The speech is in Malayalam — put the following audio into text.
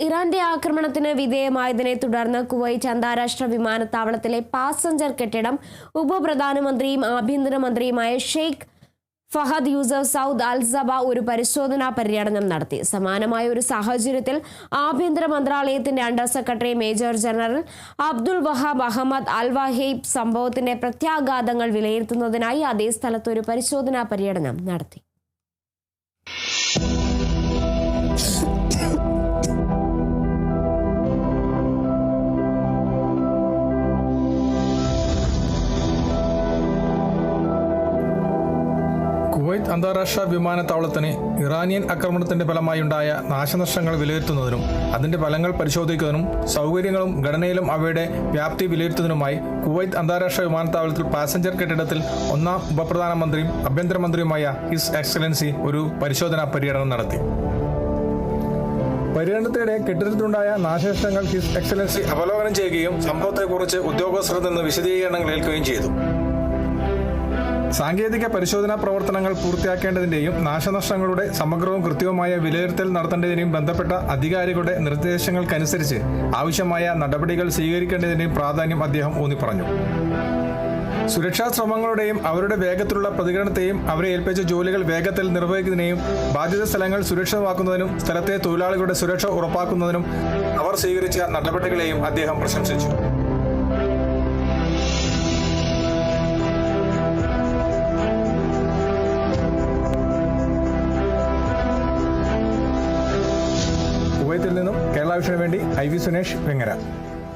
ഇറാന്റെ ആക്രമണത്തിന് വിധേയമായതിനെ തുടർന്ന് കുവൈറ്റ് അന്താരാഷ്ട്ര വിമാനത്താവളത്തിലെ പാസഞ്ചർ കെട്ടിടം ഉപപ്രധാനമന്ത്രിയും ആഭ്യന്തരമന്ത്രിയുമായ Sheikh Fahad Yousef Saud Al Sabah ഒരു പരിശോധനാ പര്യടനം നടത്തി. സമാനമായ ഒരു സാഹചര്യത്തിൽ ആഭ്യന്തര മന്ത്രാലയത്തിന്റെ under secretary major general Abdul Wahab Ahmed Al Waheeb സംഭവത്തിന്റെ പ്രത്യാഘാതങ്ങൾ വിലയിരുത്തുന്നതിനായി അതേ സ്ഥലത്ത് ഒരു പരിശോധനാ പര്യടനം നടത്തി. കുവൈറ്റ് അന്താരാഷ്ട്ര വിമാനത്താവളത്തിന് ഇറാനിയൻ ആക്രമണത്തിന്റെ ഫലമായുണ്ടായ നാശനഷ്ടങ്ങൾ വിലയിരുത്തുന്നതിനും അതിന്റെ ഫലങ്ങൾ പരിശോധിക്കുന്നതിനും സൗകര്യങ്ങളും ഘടനയിലും അവയുടെ വ്യാപ്തി വിലയിരുത്തുന്നതിനുമായി കുവൈറ്റ് അന്താരാഷ്ട്ര വിമാനത്താവളത്തിൽ പാസഞ്ചർ കെട്ടിടത്തിൽ ഒന്നാം ഉപപ്രധാനമന്ത്രിയും ആഭ്യന്തരമന്ത്രിയുമായ ഹിസ് എക്സലൻസി ഒരു പരിശോധനാ പര്യടനം നടത്തി. പര്യടനത്തിനിടെ കെട്ടിടത്തിലുണ്ടായ നാശനഷ്ടങ്ങൾ ഹിസ് എക്സലൻസി അവലോകനം ചെയ്യുകയും സംഭവത്തെക്കുറിച്ച് ഉദ്യോഗസ്ഥരിൽ നിന്ന് വിശദീകരണങ്ങൾ ഏൽക്കുകയും ചെയ്തു. സാങ്കേതിക പരിശോധനാ പ്രവർത്തനങ്ങൾ പൂർത്തിയാക്കേണ്ടതിന്റെയും നാശനഷ്ടങ്ങളുടെ സമഗ്രവും കൃത്യവുമായ വിലയിരുത്തൽ നടത്തേണ്ടതിനെയും ബന്ധപ്പെട്ട അധികാരികളുടെ നിർദ്ദേശങ്ങൾക്കനുസരിച്ച് ആവശ്യമായ നടപടികൾ സ്വീകരിക്കേണ്ടതിന്റെയും പ്രാധാന്യം അദ്ദേഹം ഊന്നിപ്പറഞ്ഞു. സുരക്ഷാ ശ്രമങ്ങളുടെയും അവരുടെ വേഗത്തിലുള്ള പ്രതികരണത്തെയും അവരെ ഏൽപ്പിച്ച ജോലികൾ വേഗത്തിൽ നിർവഹിക്കുന്നതിനെയും ബാധിത സ്ഥലങ്ങൾ സുരക്ഷിതമാക്കുന്നതിനും സ്ഥലത്തെ തൊഴിലാളികളുടെ സുരക്ഷ ഉറപ്പാക്കുന്നതിനും അവർ സ്വീകരിച്ച നടപടികളെയും അദ്ദേഹം പ്രശംസിച്ചു. കുവൈത്തിൽ നിന്നും കേരള വിഷന് വേണ്ടി IV സുനേഷ് വെങ്ങര.